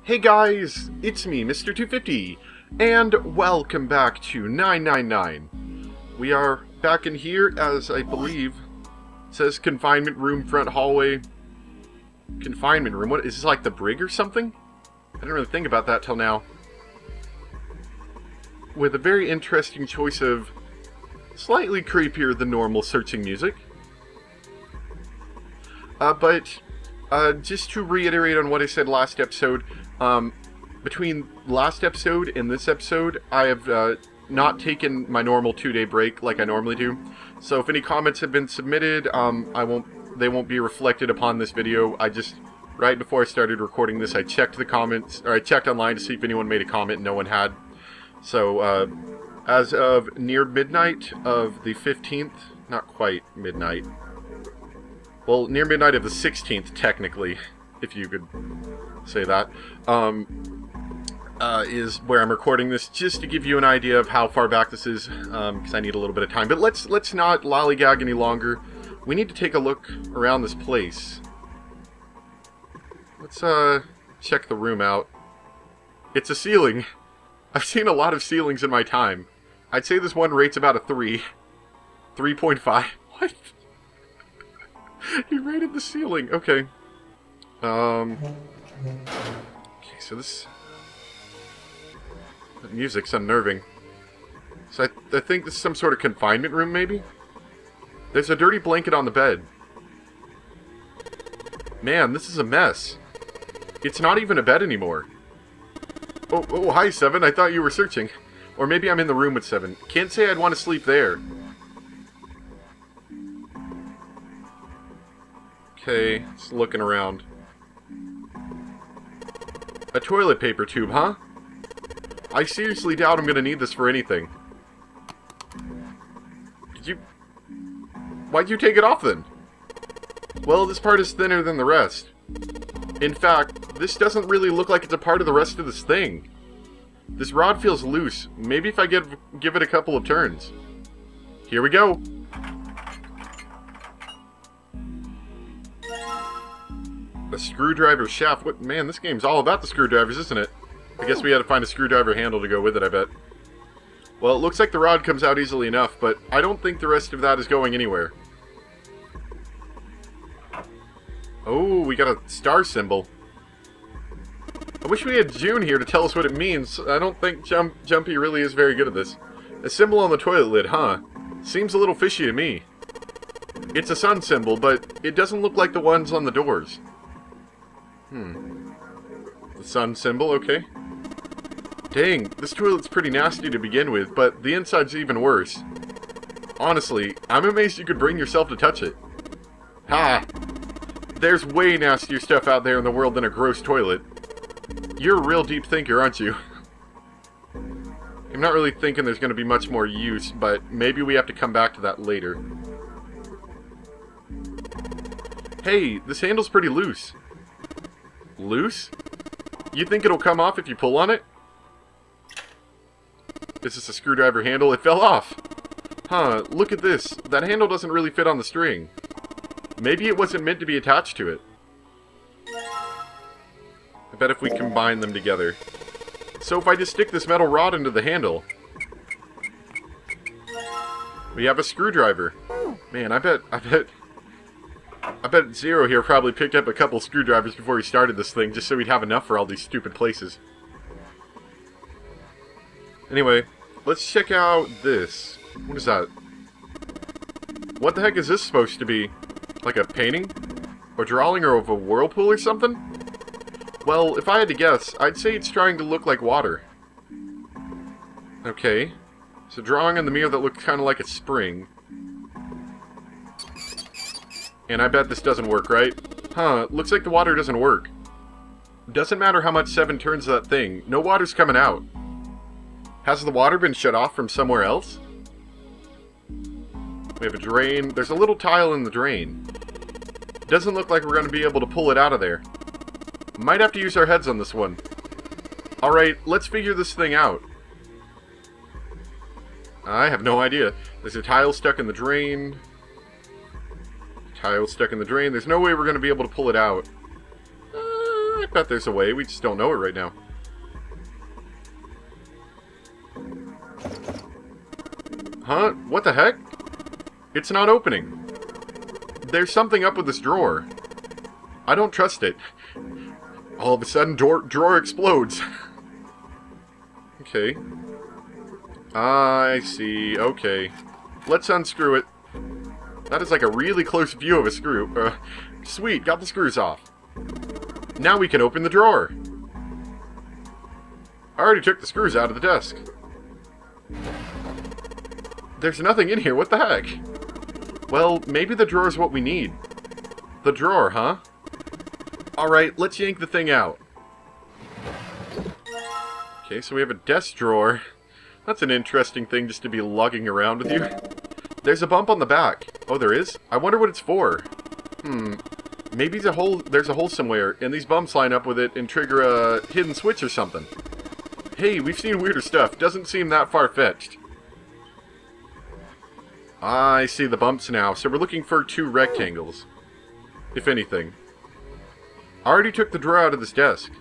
Hey guys, it's me, Mr. 250, and welcome back to 999. We are back in here as I believe it says confinement room, front hallway. Confinement room, what is this, like the brig or something? I didn't really think about that till now. With a very interesting choice of slightly creepier than normal searching music. But just to reiterate on what I said last episode, between last episode and this episode, I have not taken my normal 2-day break like I normally do. So if any comments have been submitted, they won't be reflected upon this video. I just, right before I started recording this, I checked the comments, or I checked online to see if anyone made a comment, and no one had. So, as of near midnight of the 15th, not quite midnight, well, near midnight of the 16th, technically, if you could say that, is where I'm recording this, just to give you an idea of how far back this is, because I need a little bit of time. But let's not lollygag any longer. We need to take a look around this place. Let's check the room out. It's a ceiling. I've seen a lot of ceilings in my time. I'd say this one rates about a 3. 3.5. What? He rated the ceiling. Okay. Okay, so this... The music's unnerving. So I think this is some sort of confinement room, maybe? There's a dirty blanket on the bed. Man, this is a mess. It's not even a bed anymore. Oh, hi, Seven. I thought you were searching. Or maybe I'm in the room with Seven. Can't say I'd want to sleep there. Okay, just looking around. A toilet paper tube, huh? I seriously doubt I'm gonna need this for anything. Why'd you take it off then? Well, this part is thinner than the rest. In fact, this doesn't really look like it's a part of the rest of this thing. This rod feels loose. Maybe if I give it a couple of turns. Here we go. A screwdriver shaft. What, man, this game's all about the screwdrivers, isn't it? I guess we had to find a screwdriver handle to go with it, I bet. Well, it looks like the rod comes out easily enough, but I don't think the rest of that is going anywhere. Oh, we got a star symbol. I wish we had June here to tell us what it means. I don't think Jumpy really is very good at this. A symbol on the toilet lid, huh? Seems a little fishy to me. It's a sun symbol, but it doesn't look like the ones on the doors. The sun symbol, okay. Dang, this toilet's pretty nasty to begin with, but the inside's even worse. Honestly, I'm amazed you could bring yourself to touch it. Ha! There's way nastier stuff out there in the world than a gross toilet. You're a real deep thinker, aren't you? I'm not really thinking there's going to be much more use, but maybe we have to come back to that later. Hey, this handle's pretty loose. Loose? You think it'll come off if you pull on it? Is this a screwdriver handle? It fell off! Huh, look at this. That handle doesn't really fit on the string. Maybe it wasn't meant to be attached to it. I bet if we combine them together. So if I just stick this metal rod into the handle, we have a screwdriver. Man, I bet Zero here probably picked up a couple screwdrivers before he started this thing, just so he'd have enough for all these stupid places. Anyway, let's check out this. What is that? What the heck is this supposed to be? Like a painting? Or drawing of a whirlpool or something? Well, if I had to guess, I'd say it's trying to look like water. Okay. It's a drawing on the mirror that looks kind of like a spring. And I bet this doesn't work, right? Huh, looks like the water doesn't work. Doesn't matter how much Seven turns that thing, no water's coming out. Has the water been shut off from somewhere else? We have a drain. There's a little tile in the drain. Doesn't look like we're going to be able to pull it out of there. Might have to use our heads on this one. Alright, let's figure this thing out. I have no idea. There's a tile stuck in the drain. Tile stuck in the drain. There's no way we're going to be able to pull it out. I bet there's a way. We just don't know it right now. Huh? What the heck? It's not opening. There's something up with this drawer. I don't trust it. All of a sudden, drawer explodes. Okay. I see. Okay. Let's unscrew it. That is like a really close view of a screw. Sweet, got the screws off. Now we can open the drawer. I already took the screws out of the desk. There's nothing in here, what the heck? Well, maybe the drawer is what we need. The drawer, huh? Alright, let's yank the thing out. Okay, so we have a desk drawer. That's an interesting thing just to be lugging around with you. There's a bump on the back. Oh, there is? I wonder what it's for. Maybe there's a hole somewhere, and these bumps line up with it and trigger a hidden switch or something. Hey, we've seen weirder stuff. Doesn't seem that far-fetched. I see the bumps now. So we're looking for 2 rectangles. If anything. I already took the drawer out of this desk.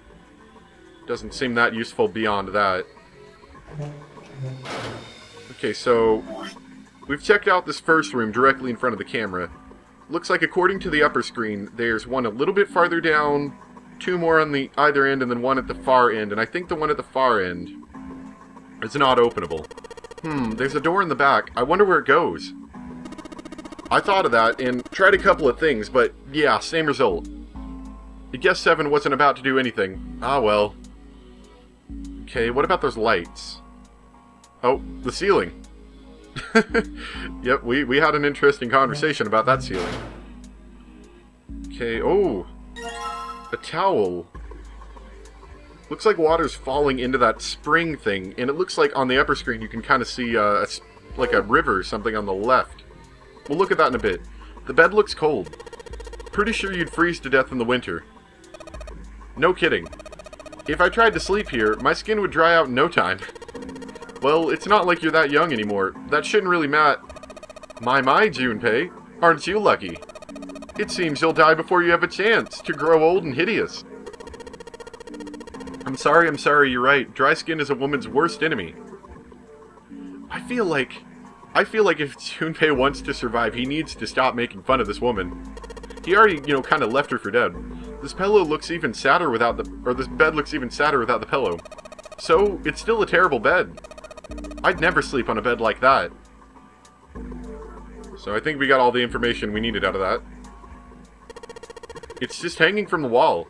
Doesn't seem that useful beyond that. Okay, so we've checked out this first room directly in front of the camera. Looks like according to the upper screen, there's one a little bit farther down, 2 more on the either end, and then 1 at the far end. And I think the one at the far end is not openable. There's a door in the back. I wonder where it goes. I thought of that and tried a couple of things, but yeah, same result. I guess 7 wasn't about to do anything. Ah, well. Okay, what about those lights? Oh, the ceiling. Yep, we had an interesting conversation about that ceiling. Okay, oh. A towel. Looks like water's falling into that spring thing, and it looks like on the upper screen you can kind of see like a river or something on the left. We'll look at that in a bit. The bed looks cold. Pretty sure you'd freeze to death in the winter. No kidding. If I tried to sleep here, my skin would dry out in no time. Well, it's not like you're that young anymore. That shouldn't really matter. My, Junpei. Aren't you lucky? It seems you'll die before you have a chance to grow old and hideous. I'm sorry, you're right. Dry skin is a woman's worst enemy. I feel like if Junpei wants to survive, he needs to stop making fun of this woman. He already, kind of left her for dead. This pillow looks even sadder without this bed looks even sadder without the pillow. So, it's still a terrible bed. I'd never sleep on a bed like that. So I think we got all the information we needed out of that. It's just hanging from the wall.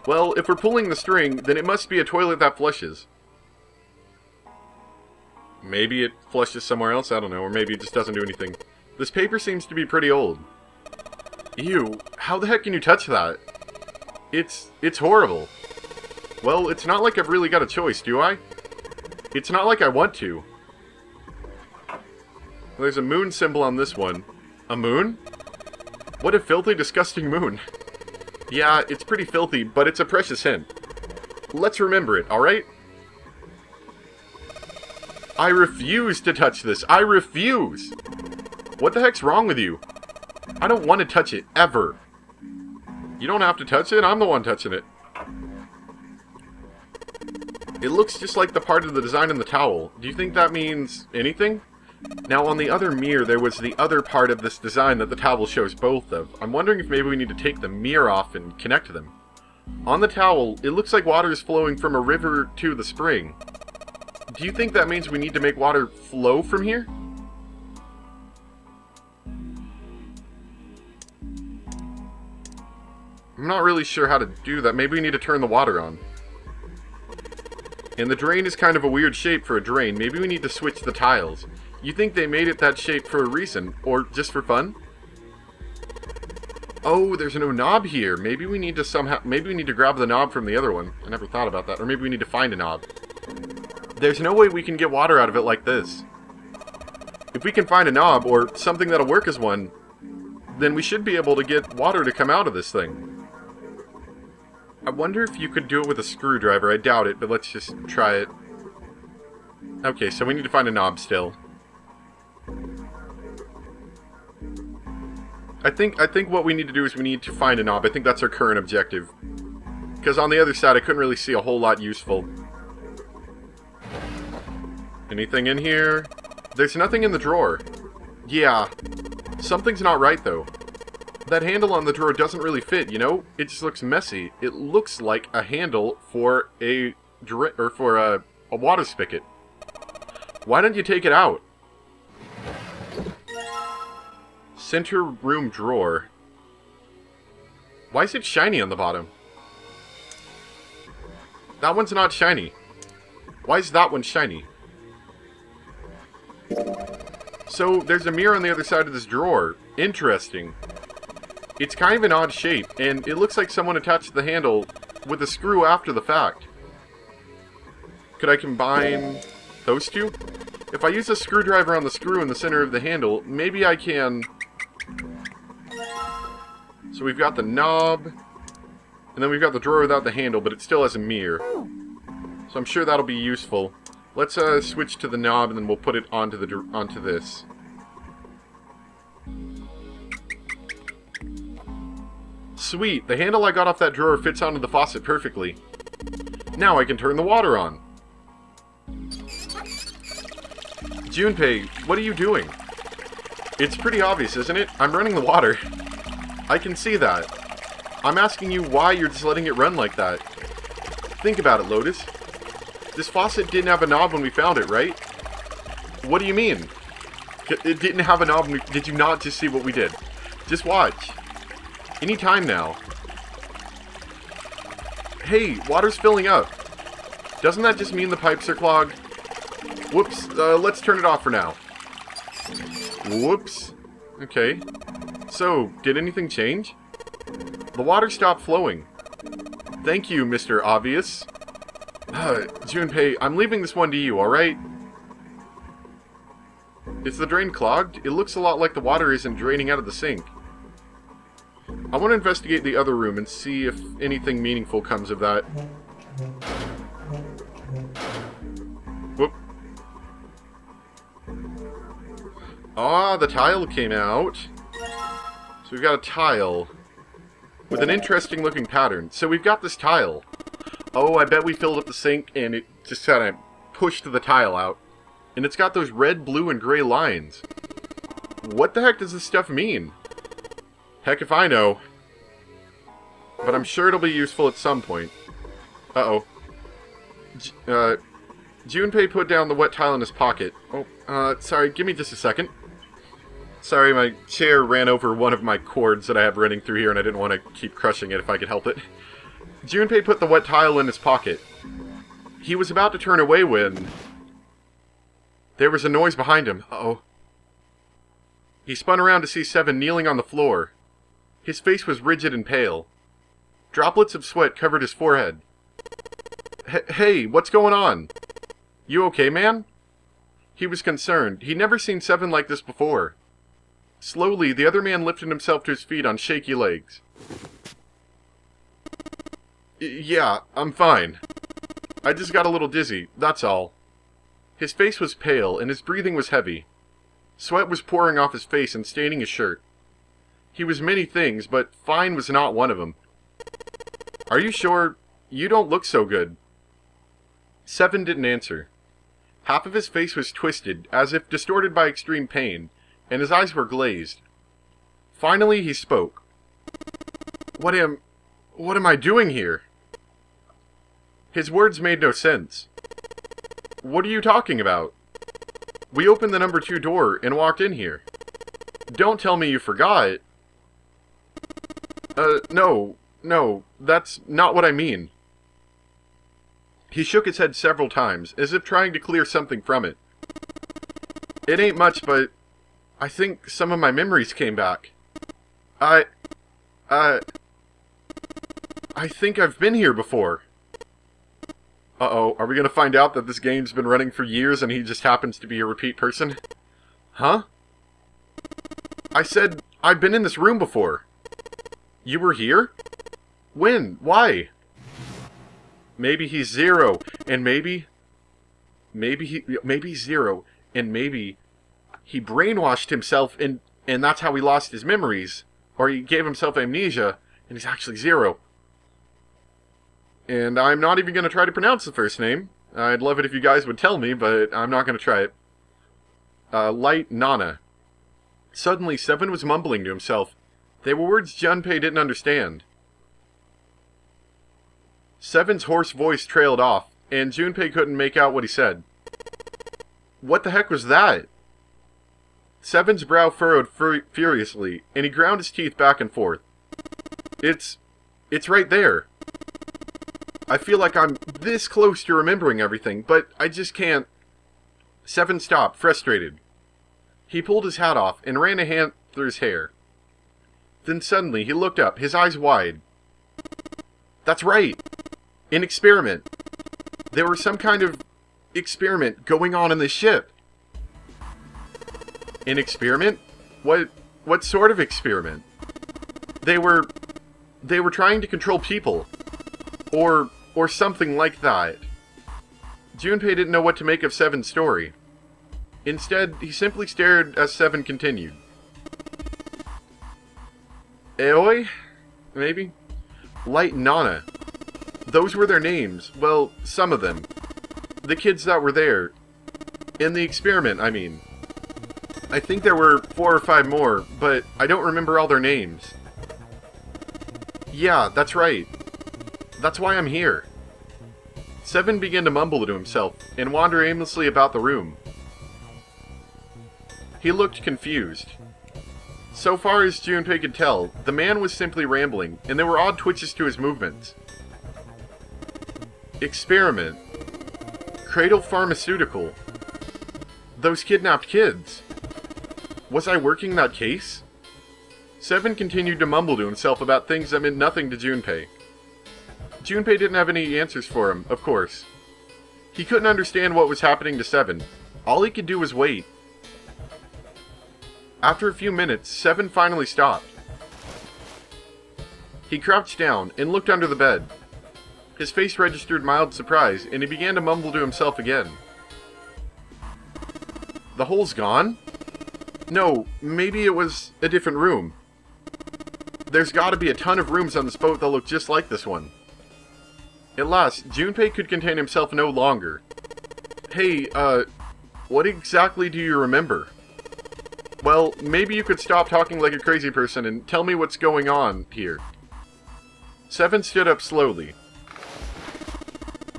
Well, if we're pulling the string, then it must be a toilet that flushes. Maybe it flushes somewhere else, I don't know, or maybe it just doesn't do anything. This paper seems to be pretty old. Ew, how the heck can you touch that? It's horrible. Well, it's not like I've really got a choice, do I? It's not like I want to. There's a moon symbol on this one. A moon? What a filthy, disgusting moon. Yeah, it's pretty filthy, but it's a precious hint. Let's remember it, alright? I refuse to touch this. I refuse! What the heck's wrong with you? I don't want to touch it, ever. You don't have to touch it, I'm the one touching it. It looks just like the part of the design in the towel. Do you think that means anything? Now, on the other mirror, there was the other part of this design that the towel shows both of. I'm wondering if maybe we need to take the mirror off and connect them. On the towel, it looks like water is flowing from a river to the spring. Do you think that means we need to make water flow from here? I'm not really sure how to do that. Maybe we need to turn the water on. And the drain is kind of a weird shape for a drain. Maybe we need to switch the tiles. You think they made it that shape for a reason? Or just for fun? Oh, there's no knob here. Maybe we need to grab the knob from the other one. I never thought about that. Or maybe we need to find a knob. There's no way we can get water out of it like this. If we can find a knob, or something that'll work as one, then we should be able to get water to come out of this thing. I wonder if you could do it with a screwdriver. I doubt it, but let's just try it. Okay, so we need to find a knob still. I think what we need to do is we need to find a knob. I think that's our current objective. Because on the other side, I couldn't really see a whole lot useful. Anything in here? There's nothing in the drawer. Yeah. Something's not right, though. That handle on the drawer doesn't really fit, you know? It just looks messy. It looks like a handle for a water spigot. Why don't you take it out? Center room drawer. Why is it shiny on the bottom? That one's not shiny. Why is that one shiny? So, there's a mirror on the other side of this drawer. Interesting. It's kind of an odd shape, and it looks like someone attached the handle with a screw after the fact. Could I combine those two? If I use a screwdriver on the screw in the center of the handle, maybe I can... So we've got the knob, and then we've got the drawer without the handle, but it still has a mirror. So I'm sure that'll be useful. Let's switch to the knob, and then we'll put it onto this. Sweet, the handle I got off that drawer fits onto the faucet perfectly. Now I can turn the water on. Junpei, what are you doing? It's pretty obvious, isn't it? I'm running the water. I can see that. I'm asking you why you're just letting it run like that. Think about it, Lotus. This faucet didn't have a knob when we found it, right? What do you mean? It didn't have a knob. Did you not just see what we did? Just watch. Any time now. Hey, water's filling up. Doesn't that just mean the pipes are clogged? Whoops, let's turn it off for now. Whoops. Okay. So, did anything change? The water stopped flowing. Thank you, Mr. Obvious. Junpei, I'm leaving this one to you, alright? Is the drain clogged? It looks a lot like the water isn't draining out of the sink. I want to investigate the other room and see if anything meaningful comes of that. Whoop. Ah, the tile came out. So we've got a tile with an interesting looking pattern. So we've got this tile. Oh, I bet we filled up the sink and it just kind of pushed the tile out. And it's got those red, blue, and gray lines. What the heck does this stuff mean? Heck if I know. But I'm sure it'll be useful at some point. Uh-oh. Junpei put down the wet tile in his pocket. Oh, sorry, give me just a second. Sorry, my chair ran over one of my cords that I have running through here, and I didn't want to keep crushing it if I could help it. Junpei put the wet tile in his pocket. He was about to turn away when... there was a noise behind him. Uh-oh. He spun around to see Seven kneeling on the floor. His face was rigid and pale. Droplets of sweat covered his forehead. Hey, what's going on? You okay, man? He was concerned. He'd never seen Seven like this before. Slowly, the other man lifted himself to his feet on shaky legs. Yeah, I'm fine. I just got a little dizzy, that's all. His face was pale, and his breathing was heavy. Sweat was pouring off his face and staining his shirt. He was many things, but fine was not one of them. Are you sure? You don't look so good. Seven didn't answer. Half of his face was twisted, as if distorted by extreme pain, and his eyes were glazed. Finally, he spoke. What am I doing here? His words made no sense. What are you talking about? We opened the number 2 door and walked in here. Don't tell me you forgot. No, that's not what I mean. He shook his head several times, as if trying to clear something from it. It ain't much, but I think some of my memories came back. I think I've been here before. Uh-oh, are we gonna find out that this game's been running for years and he just happens to be a repeat person? Huh? I said, I've been in this room before. You were here? When? Why? Maybe he's Zero, and maybe he's Zero, and maybe he brainwashed himself and that's how he lost his memories. Or he gave himself amnesia, and he's actually Zero. And I'm not even going to try to pronounce the first name. I'd love it if you guys would tell me, but I'm not going to try it. Light Nana. Suddenly, Seven was mumbling to himself. They were words Junpei didn't understand. Seven's hoarse voice trailed off, and Junpei couldn't make out what he said. What the heck was that? Seven's brow furrowed furiously, and he ground his teeth back and forth. It's right there. I feel like I'm this close to remembering everything, but I just can't. Seven stopped, frustrated. He pulled his hat off and ran a hand through his hair. Then suddenly he looked up, his eyes wide. That's right! An experiment. There was some kind of experiment going on in the ship. An experiment? What sort of experiment? They were trying to control people. Or something like that. Junpei didn't know what to make of Seven's story. Instead, he simply stared as Seven continued. Aoi? Maybe? Light and Nana. Those were their names. Well, some of them. The kids that were there. In the experiment, I mean. I think there were 4 or 5 more, but I don't remember all their names. Yeah, that's right. That's why I'm here. Seven began to mumble to himself and wander aimlessly about the room. He looked confused. So far as Junpei could tell, the man was simply rambling, and there were odd twitches to his movements. Experiment. Cradle Pharmaceutical. Those kidnapped kids. Was I working that case? Seven continued to mumble to himself about things that meant nothing to Junpei. Junpei didn't have any answers for him, of course. He couldn't understand what was happening to Seven. All he could do was wait. After a few minutes, Seven finally stopped. He crouched down and looked under the bed. His face registered mild surprise, and he began to mumble to himself again. The hole's gone? No, maybe it was a different room. There's gotta be a ton of rooms on this boat that look just like this one. At last, Junpei could contain himself no longer. Hey, what exactly do you remember? Well, maybe you could stop talking like a crazy person and tell me what's going on here. Seven stood up slowly.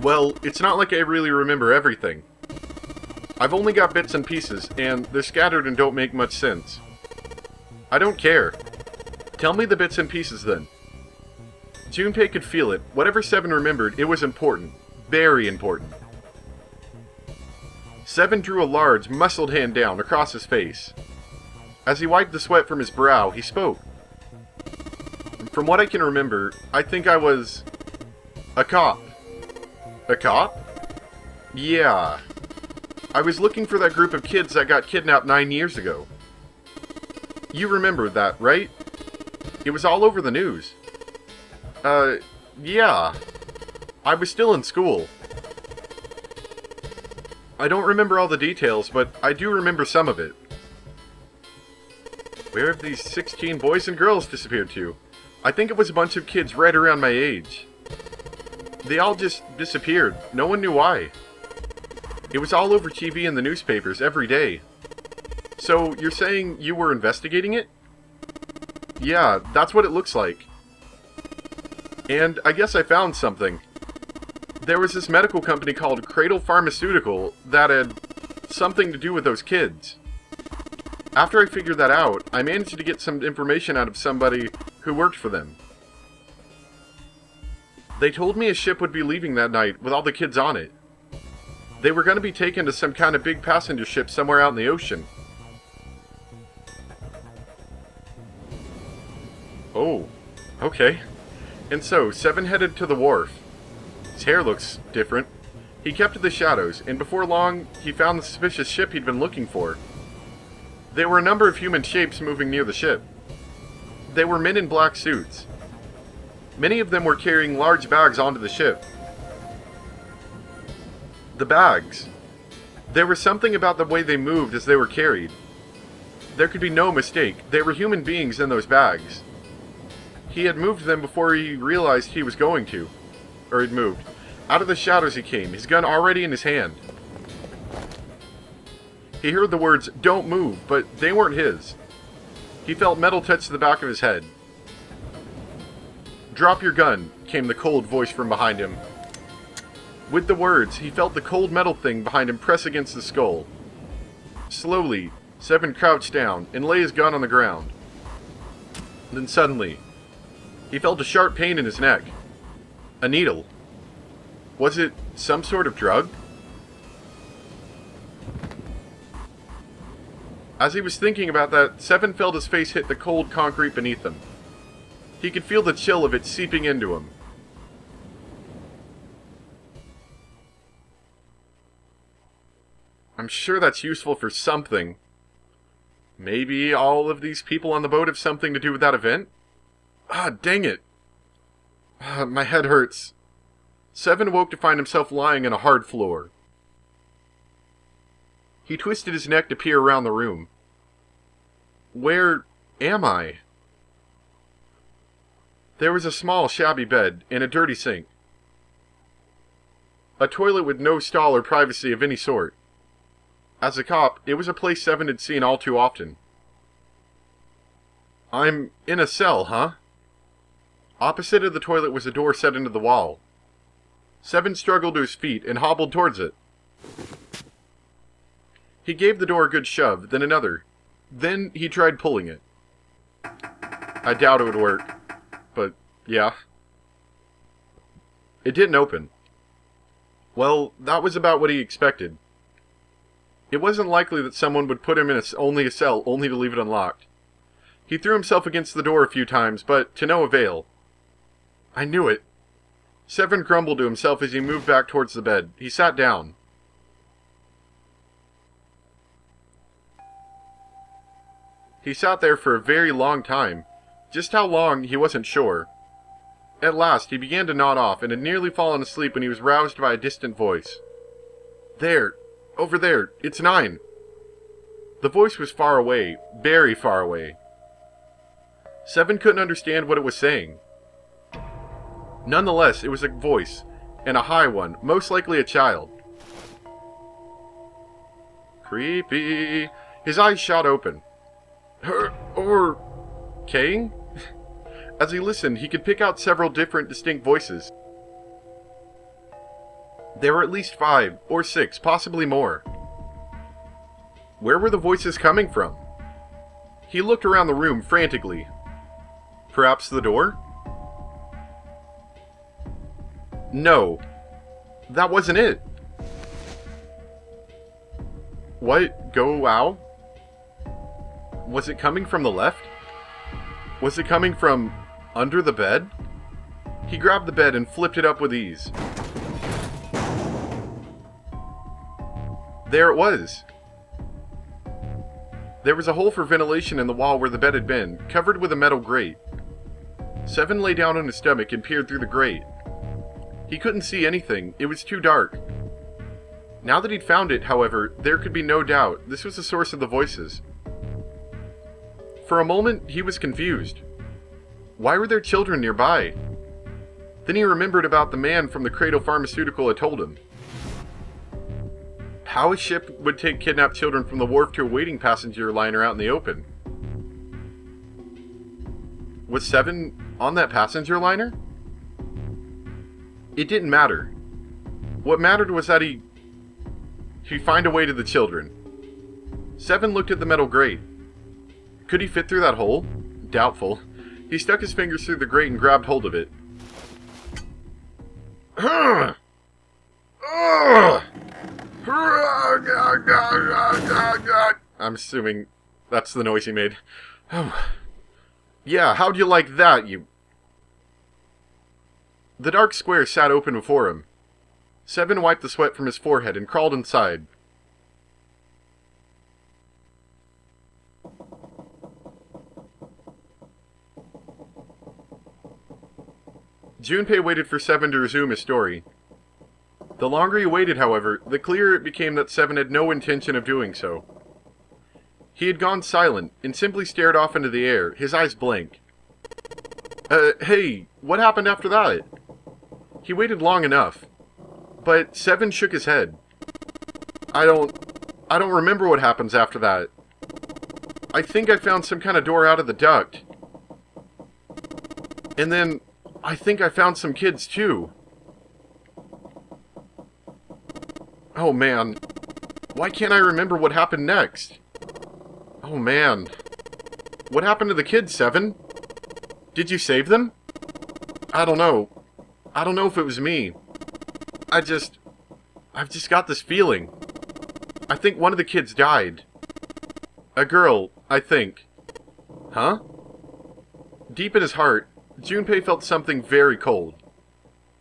Well, it's not like I really remember everything. I've only got bits and pieces, and they're scattered and don't make much sense. I don't care. Tell me the bits and pieces then. Junpei could feel it. Whatever Seven remembered, it was important. Very important. Seven drew a large, muscled hand down across his face. As he wiped the sweat from his brow, he spoke. From what I can remember, I think I was a cop. A cop? Yeah. I was looking for that group of kids that got kidnapped 9 years ago. You remember that, right? It was all over the news. Yeah. I was still in school. I don't remember all the details, but I do remember some of it. Where have these 16 boys and girls disappeared to? I think it was a bunch of kids right around my age. They all just disappeared. No one knew why. It was all over TV and the newspapers every day. So, you're saying you were investigating it? Yeah, that's what it looks like. And I guess I found something. There was this medical company called Cradle Pharmaceutical that had something to do with those kids. After I figured that out, I managed to get some information out of somebody who worked for them. They told me a ship would be leaving that night with all the kids on it. They were going to be taken to some kind of big passenger ship somewhere out in the ocean. Oh, okay. And so, Seven headed to the wharf. His hair looks different. He kept to the shadows, and before long, he found the suspicious ship he'd been looking for. There were a number of human shapes moving near the ship. They were men in black suits. Many of them were carrying large bags onto the ship. The bags. There was something about the way they moved as they were carried. There could be no mistake. They were human beings in those bags. He had moved them before he realized he was going to. or he'd moved. Out of the shadows he came, his gun already in his hand. He heard the words, "Don't move," but they weren't his. He felt metal touch to the back of his head. "Drop your gun," came the cold voice from behind him. With the words, he felt the cold metal thing behind him press against the skull. Slowly, Seven crouched down and lay his gun on the ground. Then suddenly, he felt a sharp pain in his neck. A needle. Was it some sort of drug? As he was thinking about that, Seven felt his face hit the cold concrete beneath him. He could feel the chill of it seeping into him. I'm sure that's useful for something. Maybe all of these people on the boat have something to do with that event? Ah, dang it. My head hurts. Seven woke to find himself lying on a hard floor. He twisted his neck to peer around the room. Where am I? There was a small, shabby bed and a dirty sink. A toilet with no stall or privacy of any sort. As a cop, it was a place Seven had seen all too often. I'm in a cell, huh? Opposite of the toilet was a door set into the wall. Seven struggled to his feet and hobbled towards it. He gave the door a good shove, then another. Then he tried pulling it. I doubt it would work, but yeah. It didn't open. Well, that was about what he expected. It wasn't likely that someone would put him in only a cell only to leave it unlocked. He threw himself against the door a few times, but to no avail. I knew it. Seven grumbled to himself as he moved back towards the bed. He sat down. He sat there for a very long time. Just how long, he wasn't sure. At last, he began to nod off and had nearly fallen asleep when he was roused by a distant voice. There, over there, it's 9. The voice was far away, very far away. Seven couldn't understand what it was saying. Nonetheless, it was a voice, and a high one, most likely a child. Creepy. His eyes shot open. Kaying? As he listened, he could pick out several different, distinct voices. There were at least 5, or 6, possibly more. Where were the voices coming from? He looked around the room frantically. Perhaps the door? No. That wasn't it. What? Go ow? Was it coming from the left? Was it coming from under the bed? He grabbed the bed and flipped it up with ease. There it was. There was a hole for ventilation in the wall where the bed had been, covered with a metal grate. Seven lay down on his stomach and peered through the grate. He couldn't see anything. It was too dark. Now that he'd found it, however, there could be no doubt this was the source of the voices. For a moment, he was confused. Why were there children nearby? Then he remembered about the man from the Cradle Pharmaceutical had told him. How a ship would take kidnapped children from the wharf to a waiting passenger liner out in the open. Was Seven on that passenger liner? It didn't matter. What mattered was that he'd find a way to the children. Seven looked at the metal grate. Could he fit through that hole? Doubtful. He stuck his fingers through the grate and grabbed hold of it. I'm assuming that's the noise he made. Oh. Yeah, how'd you like that, you... The dark square sat open before him. Seven wiped the sweat from his forehead and crawled inside. Junpei waited for Seven to resume his story. The longer he waited, however, the clearer it became that Seven had no intention of doing so. He had gone silent and simply stared off into the air, his eyes blank. Hey, what happened after that? He waited long enough. But 7 shook his head. I don't remember what happens after that. I think I found some kind of door out of the duct. And then, I think I found some kids too. Oh man. Why can't I remember what happened next? Oh man. What happened to the kids, 7? Did you save them? I don't know. I don't know if it was me. I've just got this feeling. I think one of the kids died. A girl, I think. Huh? Deep in his heart, Junpei felt something very cold.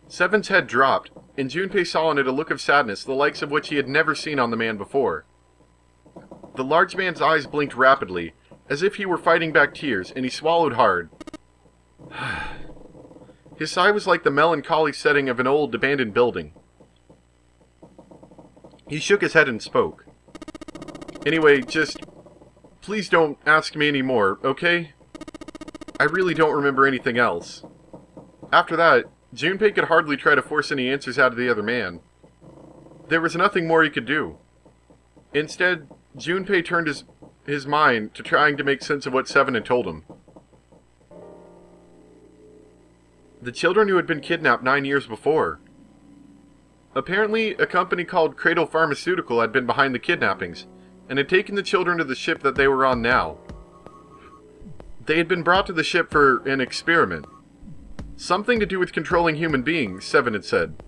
7's head dropped, and Junpei saw in it a look of sadness the likes of which he had never seen on the man before. The large man's eyes blinked rapidly, as if he were fighting back tears, and he swallowed hard. His sigh was like the melancholy setting of an old, abandoned building. He shook his head and spoke. Anyway, just... please don't ask me any more, okay? I really don't remember anything else. After that, Junpei could hardly try to force any answers out of the other man. There was nothing more he could do. Instead, Junpei turned his mind to trying to make sense of what 7 had told him. The children who had been kidnapped 9 years before. Apparently, a company called Cradle Pharmaceutical had been behind the kidnappings, and had taken the children to the ship that they were on now. They had been brought to the ship for an experiment. Something to do with controlling human beings, 7 had said.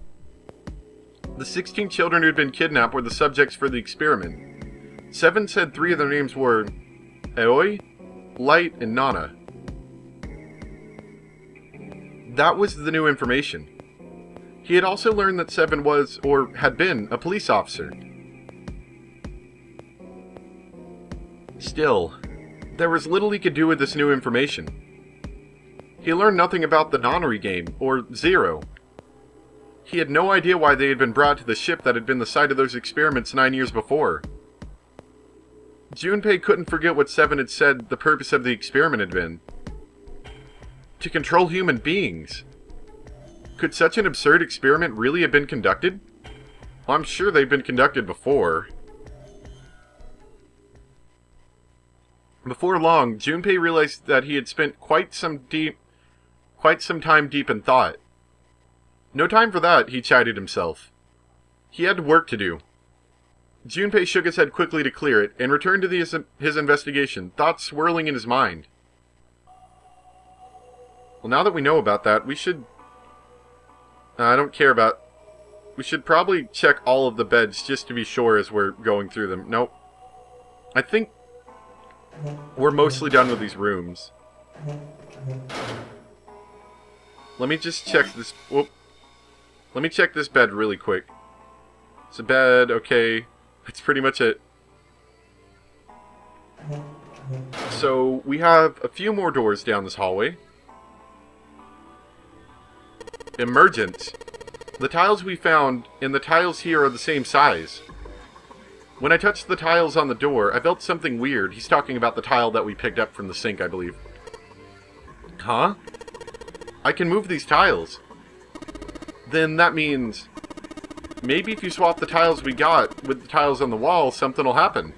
The 16 children who had been kidnapped were the subjects for the experiment. 7 said 3 of their names were Aoi, Light, and Nana. That was the new information. He had also learned that 7 was, or had been, a police officer. Still, there was little he could do with this new information. He learned nothing about the nonary game, or Zero. He had no idea why they had been brought to the ship that had been the site of those experiments 9 years before. Junpei couldn't forget what 7 had said the purpose of the experiment had been. To control human beings. Could such an absurd experiment really have been conducted? Well, I'm sure they've been conducted before. Before long, Junpei realized that he had spent quite some time deep in thought. No time for that, he chided himself. He had work to do. Junpei shook his head quickly to clear it, and returned to his investigation, thoughts swirling in his mind. Well, now that we know about that, we should... I don't care about... We should probably check all of the beds just to be sure as we're going through them. Nope. I think we're mostly done with these rooms. Let me just check this... Whoop. Let me check this bed really quick. It's a bed, okay. That's pretty much it. So, we have a few more doors down this hallway. Emergent. The tiles we found and the tiles here are the same size. When I touched the tiles on the door, I felt something weird. He's talking about the tile that we picked up from the sink, I believe. Huh? I can move these tiles. Then that means... maybe if you swap the tiles we got with the tiles on the wall, something will happen.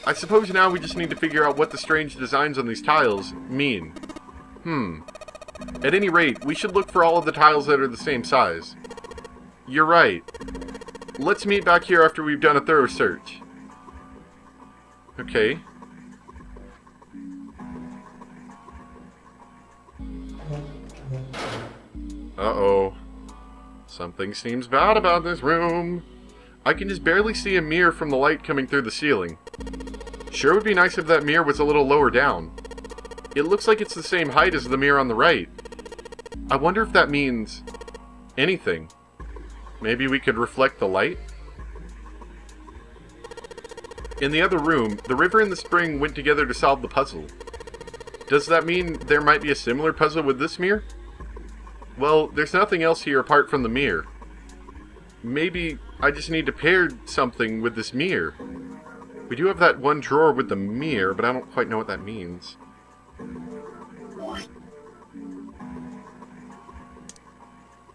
I suppose now we just need to figure out what the strange designs on these tiles mean. At any rate, we should look for all of the tiles that are the same size. You're right. Let's meet back here after we've done a thorough search. Okay. Uh-oh. Something seems bad about this room. I can just barely see a mirror from the light coming through the ceiling. Sure would be nice if that mirror was a little lower down. It looks like it's the same height as the mirror on the right. I wonder if that means... anything. Maybe we could reflect the light? In the other room, the river and the spring went together to solve the puzzle. Does that mean there might be a similar puzzle with this mirror? Well, there's nothing else here apart from the mirror. Maybe I just need to pair something with this mirror. We do have that one drawer with the mirror, but I don't quite know what that means.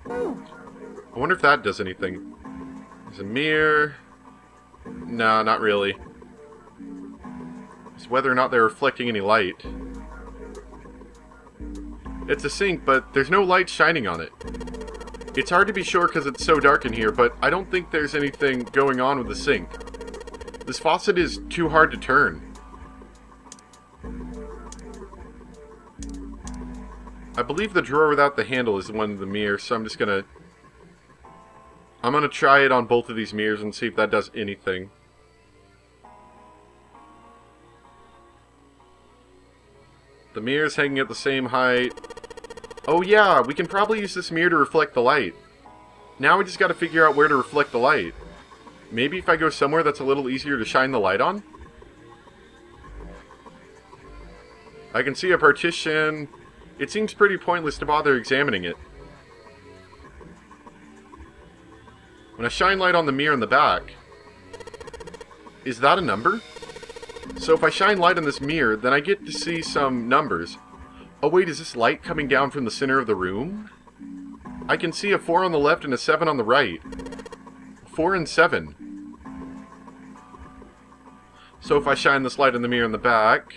I wonder if that does anything. There's a mirror. No, not really. It's whether or not they're reflecting any light. It's a sink, but there's no light shining on it. It's hard to be sure because it's so dark in here, but I don't think there's anything going on with the sink. This faucet is too hard to turn. I believe the drawer without the handle is the one in the mirror, so I'm just gonna... I'm gonna try it on both of these mirrors and see if that does anything. The mirror's hanging at the same height. Oh yeah, we can probably use this mirror to reflect the light. Now we just gotta figure out where to reflect the light. Maybe if I go somewhere that's a little easier to shine the light on? I can see a partition. It seems pretty pointless to bother examining it. When I shine light on the mirror in the back, is that a number? So if I shine light on this mirror, then I get to see some numbers. Oh wait, is this light coming down from the center of the room? I can see a 4 on the left and a 7 on the right. 4 and 7. So if I shine this light on the mirror in the back,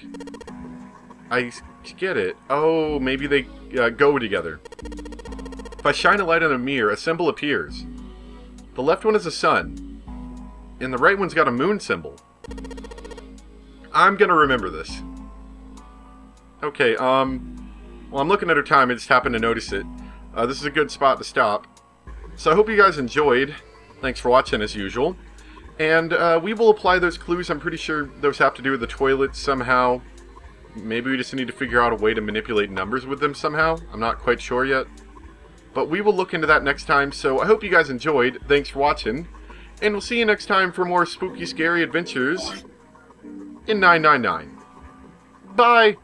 I get it. Oh, maybe they go together. If I shine a light on a mirror, a symbol appears. The left one is a sun, and the right one's got a moon symbol. I'm gonna remember this. Okay, well, I'm looking at her time, I just happened to notice it. This is a good spot to stop. So I hope you guys enjoyed. Thanks for watching, as usual. And we will apply those clues. I'm pretty sure those have to do with the toilet somehow. Maybe we just need to figure out a way to manipulate numbers with them somehow. I'm not quite sure yet. But we will look into that next time, so I hope you guys enjoyed. Thanks for watching. And we'll see you next time for more spooky, scary adventures in 999. Bye!